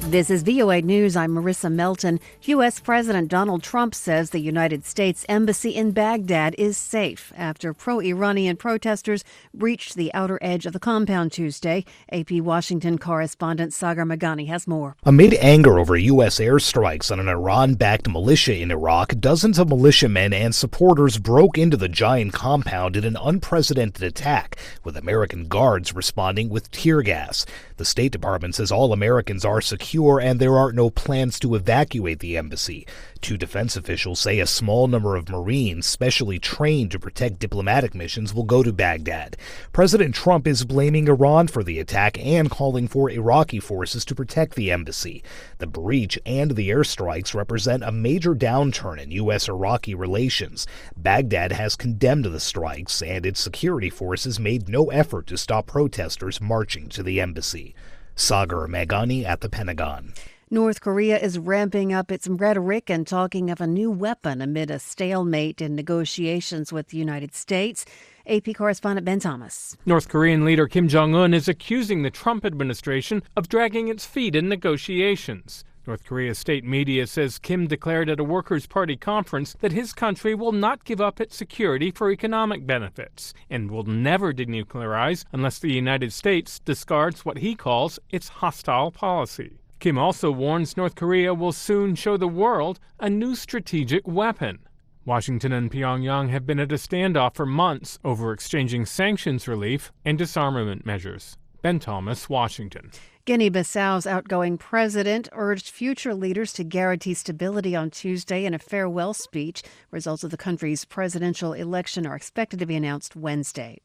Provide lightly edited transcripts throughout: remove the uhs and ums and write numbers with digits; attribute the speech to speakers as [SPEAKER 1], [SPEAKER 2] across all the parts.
[SPEAKER 1] This is VOA News. I'm Marissa Melton. U.S. President Donald Trump says the United States Embassy in Baghdad is safe after pro-Iranian protesters breached the outer edge of the compound Tuesday. AP Washington correspondent Sagar Meghani has more.
[SPEAKER 2] Amid anger over U.S. airstrikes on an Iran-backed militia in Iraq, dozens of militiamen and supporters broke into the giant compound in an unprecedented attack, with American guards responding with tear gas. The State Department says all Americans are secure and there are no plans to evacuate the embassy. Two defense officials say a small number of Marines specially trained to protect diplomatic missions will go to Baghdad. President Trump is blaming Iran for the attack and calling for Iraqi forces to protect the embassy. The breach and the airstrikes represent a major downturn in U.S.-Iraqi relations. Baghdad has condemned the strikes, and its security forces made no effort to stop protesters marching to the embassy. Sagar Meghani at the Pentagon.
[SPEAKER 1] North Korea is ramping up its rhetoric and talking of a new weapon amid a stalemate in negotiations with the United States. AP correspondent Ben Thomas.
[SPEAKER 3] North Korean leader Kim Jong-un is accusing the Trump administration of dragging its feet in negotiations. North Korea's state media says Kim declared at a Workers' Party conference that his country will not give up its security for economic benefits and will never denuclearize unless the United States discards what he calls its hostile policy. Kim also warns North Korea will soon show the world a new strategic weapon. Washington and Pyongyang have been at a standoff for months over exchanging sanctions relief and disarmament measures. Ben Thomas, Washington.
[SPEAKER 1] Guinea-Bissau's outgoing president urged future leaders to guarantee stability on Tuesday in a farewell speech. Results of the country's presidential election are expected to be announced Wednesday.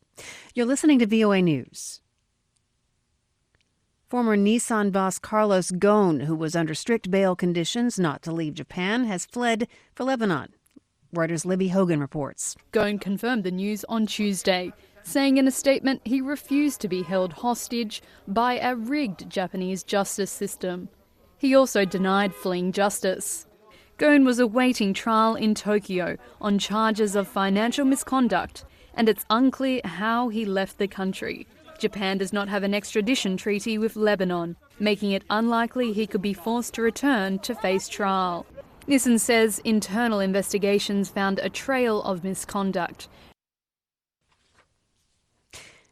[SPEAKER 1] You're listening to VOA News. Former Nissan boss Carlos Ghosn, who was under strict bail conditions not to leave Japan, has fled for Lebanon. Reuters' Libby Hogan reports.
[SPEAKER 4] Ghosn confirmed the news on Tuesday, saying in a statement he refused to be held hostage by a rigged Japanese justice system. He also denied fleeing justice. Ghosn was awaiting trial in Tokyo on charges of financial misconduct, and it's unclear how he left the country. Japan does not have an extradition treaty with Lebanon, making it unlikely he could be forced to return to face trial. Nissan says internal investigations found a trail of misconduct.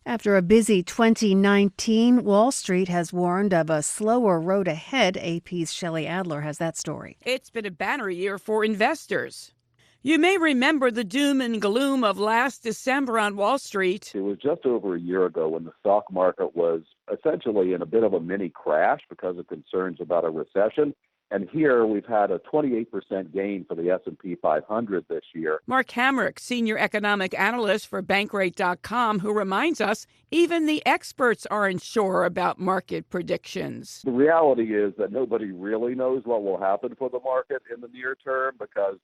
[SPEAKER 1] After a busy 2019, Wall Street has warned of a slower road ahead. AP's Shelley Adler has that story.
[SPEAKER 5] It's been a banner year for investors. You may remember the doom and gloom of last December on Wall Street.
[SPEAKER 6] It was just over a year ago when the stock market was essentially in a bit of a mini crash because of concerns about a recession. And here we've had a 28% gain for the S&P 500 this year.
[SPEAKER 5] Mark Hamrick, senior economic analyst for Bankrate.com, who reminds us even the experts aren't sure about market predictions.
[SPEAKER 6] The reality is that nobody really knows what will happen for the market in the near term because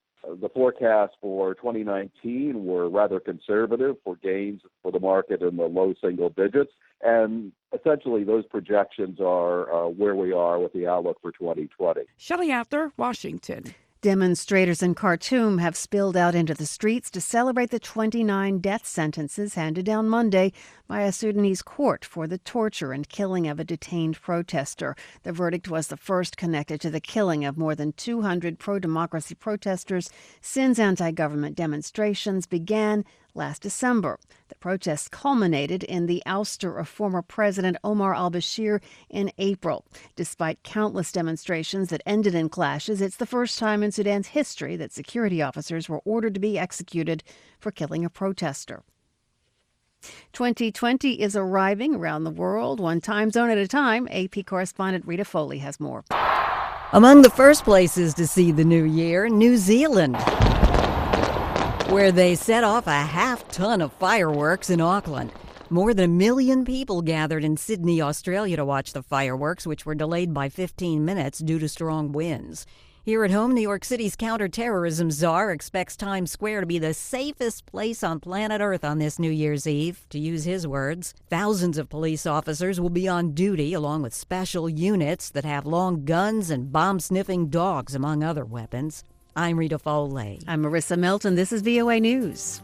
[SPEAKER 6] the forecasts for 2019 were rather conservative for gains for the market in the low single digits. And essentially, those projections are where we are with the outlook for 2020.
[SPEAKER 5] Shelley Adler, Washington.
[SPEAKER 1] Demonstrators in Khartoum have spilled out into the streets to celebrate the 29 death sentences handed down Monday by a Sudanese court for the torture and killing of a detained protester. The verdict was the first connected to the killing of more than 200 pro-democracy protesters since anti-government demonstrations began last December. The protests culminated in the ouster of former President Omar al-Bashir in April. Despite countless demonstrations that ended in clashes, it's the first time in Sudan's history that security officers were ordered to be executed for killing a protester. 2020 is arriving around the world, one time zone at a time. AP correspondent Rita Foley has more.
[SPEAKER 7] Among the first places to see the new year, New Zealand, where they set off a half-ton of fireworks in Auckland. More than 1 million people gathered in Sydney, Australia to watch the fireworks, which were delayed by 15 minutes due to strong winds. Here at home, New York City's counterterrorism czar expects Times Square to be the safest place on planet Earth on this New Year's Eve. To use his words, thousands of police officers will be on duty along with special units that have long guns and bomb-sniffing dogs, among other weapons. I'm Rita Foley.
[SPEAKER 1] I'm Marissa Melton. This is VOA News.